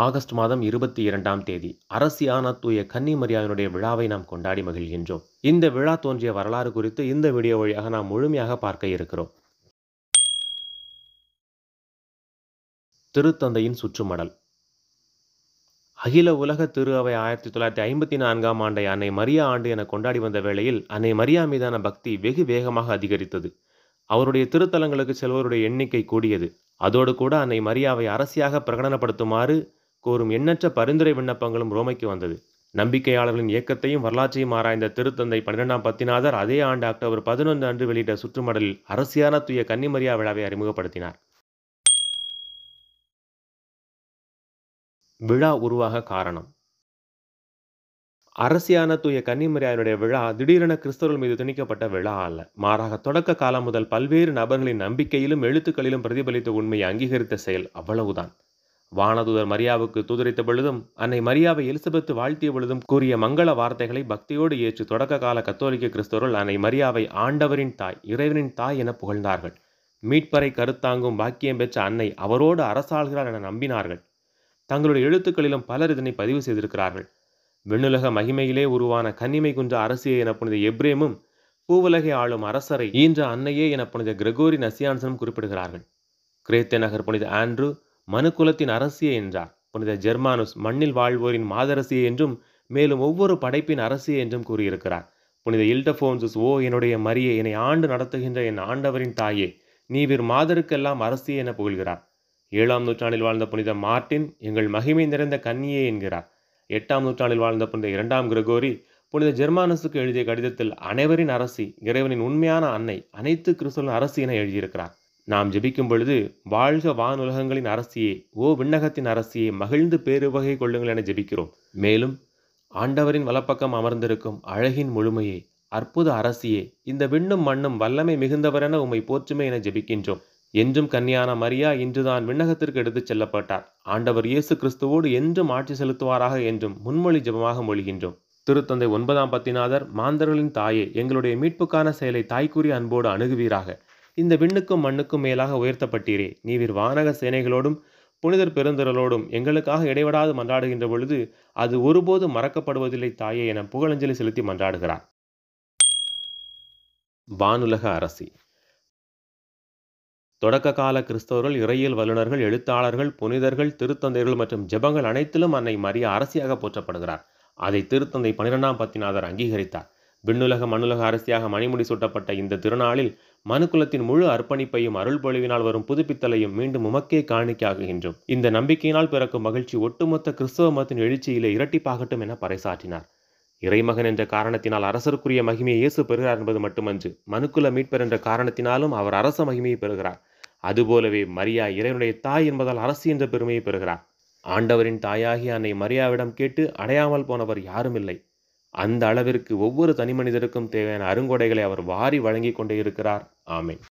August மாதம் 22ஆம் தேதி அரசியான தூய கன்னிமரியாவினுடைய விழாவை நாம் கொண்டாடி மகிழ்கின்றோம். இந்த விழா தோன்றிய வரலாறு குறித்து இந்த வீடியோ வழியாக நாம் முழுமையாக பார்க்க இருக்கிறோம். திருத்தந்தையின் சுற்றுமடல். அகில உலக திரு அவை 1954ஆம் ஆண்டை அன்னை மரியா ஆண்டு என கொண்டாடி வந்த வேளையில் அன்னை மரியா மீதான பக்தி வெகு வேகமாக அதிகரித்தது. அவருடைய திருத்தலங்களுக்கு செல்வோருடைய எண்ணிக்கை கூடியது. அதோடு கூட அன்னை மரியாவை அரசியாக பிரகடனப்படுத்துமாறு கோரும் எண்ணற்ற பரிந்துரை விண்ணப்பங்களும் ரோமைக்கு வந்தது. நம்பிக்கையாளர்களின் இயக்கத்தையும் வரலாற்றையும் ஆராய்ந்த திருத்தந்தை 12ஆம் பத்திநாதர் அதே ஆண்டு அக்டோபர் 11 அன்று வெளியிட்ட சுற்றுமடலில் அரசியான தூய கன்னிமரியா விழாவை அறிமுகப்படுத்தினார். விழா உருவாக காரணம். அரசியான தூய கன்னிமரியாவினுடைய விழா திடீரென கிறிஸ்தவர்கள் மீது திணிக்கப்பட்ட விழா அல்ல. மாறாக தொடக்க காலம் முதல் பல்வேறு நபர்களின் நம்பிக்கையிலும் எழுத்துக்களிலும் பிரதிபலித்த உண்மையை அங்கீகரித்த செயல், அவ்வளவுதான். வானதூதர் மரியாவுக்கு தூதரித்த பொழுதும் அன்னை மரியாவை எலிசபெத்து வாழ்த்திய பொழுதும் கூறிய மங்கள வார்த்தைகளை பக்தியோடு ஏற்று தொடக்க கால கத்தோலிக்க கிறிஸ்தவர்கள் அன்னை மரியாவை ஆண்டவரின் தாய், இறைவனின் தாய் என புகழ்ந்தார்கள். மீட்பரை கருத்தாங்கும் பாக்கியம் பெற்ற அன்னை அவரோடு அரசாள்கிறார் என நம்பினார்கள். தங்களுடைய எழுத்துக்களிலும் பலர் இதனை பதிவு செய்திருக்கிறார்கள். விண்ணுலக மகிமையிலே உருவான கன்னிமை குன்ற அரசியே என புனித எப்ரேமும், பூவுலகை ஆளும் அரசரை ஈன்ற அன்னையே என புனித கிரெகோரி நசியான்சனும் குறிப்பிடுகிறார்கள். கிரேத்தே நகர் புனித ஆண்ட்ரூ மனுக்குலத்தின் அரசியே என்றார். புனித ஜெர்மானுஸ் மண்ணில் வாழ்வோரின் மாதரசியே என்றும் மேலும் ஒவ்வொரு படைப்பின் அரசியே என்றும் கூறியிருக்கிறார். புனித இல்டபோன்சுஸ், ஓ என்னுடைய மரியே, என்னை ஆண்டு நடத்துகின்ற என் ஆண்டவரின் தாயே, நீவிர் மாதருக்கெல்லாம் அரசியே என புகழ்கிறார். 7ஆம் நூற்றாண்டில் வாழ்ந்த புனித மார்ட்டின், எங்கள் மகிமை நிறைந்த கன்னியே என்கிறார். 8ஆம் நூற்றாண்டில் வாழ்ந்த புனித 2ஆம் கிரெகோரி புனித ஜெர்மானுஸுக்கு எழுதிய கடிதத்தில் அனைவரின் அரசி, இறைவனின் உண்மையான அன்னை, அனைத்து கிறிஸ்தவர்களின் அரசி என எழுதியிருக்கிறார். நாம் ஜெபிக்கும் பொழுது, வாழ்க வானுலகங்களின் அரசியே, ஓ விண்ணகத்தின் அரசியே, மகிழ்ந்து பேருவகை கொள்ளுங்கள் என ஜெபிக்கிறோம். மேலும், ஆண்டவரின் வலப்பக்கம் அமர்ந்திருக்கும் அழகின் முழுமையே, அற்புத அரசியே, இந்த விண்ணும் மண்ணும் வல்லமை மிகுந்தவரென உம்மை போற்றுமே என ஜெபிக்கின்றோம். என்றும் கன்னியான மரியா இன்றுதான் விண்ணகத்திற்கு எடுத்துச் செல்லப்பட்டார். ஆண்டவர் இயேசு கிறிஸ்துவோடு என்றும் ஆட்சி செலுத்துவாராக என்றும் முன்மொழி ஜெபமாக மொழிகின்றோம். திருத்தந்தை 9ஆம் பத்திநாதர், மாந்தர்களின் தாயே, எங்களுடைய மீட்புக்கான செயலை தாய்க்குரிய அன்போடு அணுகுவீராக. இந்த விண்ணுக்கும் மண்ணுக்கும் மேலாக உயர்த்தப்பட்டீரே, நீவிர் வானக சேனைகளோடும் புனிதர் பெருந்திரளோடும் எங்களுக்காக இடைவிடாது மன்றாடுகின்ற பொழுது அது ஒருபோதும் மறக்கப்படுவதில்லை தாயே என புகழஞ்சலி செலுத்தி மன்றாடுகிறார். வானுலக அரசி. தொடக்க கால கிறிஸ்தவர்கள், இறையியல் வல்லுநர்கள், எழுத்தாளர்கள், புனிதர்கள், திருத்தந்தையர்கள் மற்றும் ஜெபங்கள் அனைத்திலும் அன்னை மரியா அரசியாக போற்றப்படுகிறார். அதை திருத்தந்தை 12ஆம் பத்திநாதர் அங்கீகரித்தார். விண்ணுலக மண்ணுலக அரசியாக மணிமுடி சூட்டப்பட்ட இந்த திருநாளில் மனுக்குலத்தின் முழு அர்ப்பணிப்பையும் அருள் பொழிவினால் வரும் புதுப்பித்தலையும் மீண்டும் உமக்கே காணிக்கையாகுகின்றோம். இந்த நம்பிக்கையினால் பிறக்கும் மகிழ்ச்சி ஒட்டுமொத்த கிறிஸ்தவ மதத்தின் எழுச்சியிலே இரட்டிப்பாகட்டும் என பறைசாற்றினார். இறைமகன் என்ற காரணத்தினால் அரசருக்குரிய மகிமையை இயேசு பெறுகிறார் என்பது மட்டுமன்று, மனுக்குல மீட்பர் என்ற காரணத்தினாலும் அவர் அரச மகிமையை பெறுகிறார். அதுபோலவே மரியா இறைவனுடைய தாய் என்பதால் அரசி என்ற பெருமையை பெறுகிறார். ஆண்டவரின் தாயாகி அன்னை மரியாவிடம் கேட்டு அடையாமல் போனவர் யாரும் இல்லை. அந்த அளவிற்கு ஒவ்வொரு தனி மனிதருக்கும் தேவையான அருங்கொடைகளை அவர் வாரி வழங்கி கொண்டே இருக்கிறார். ஆமென்.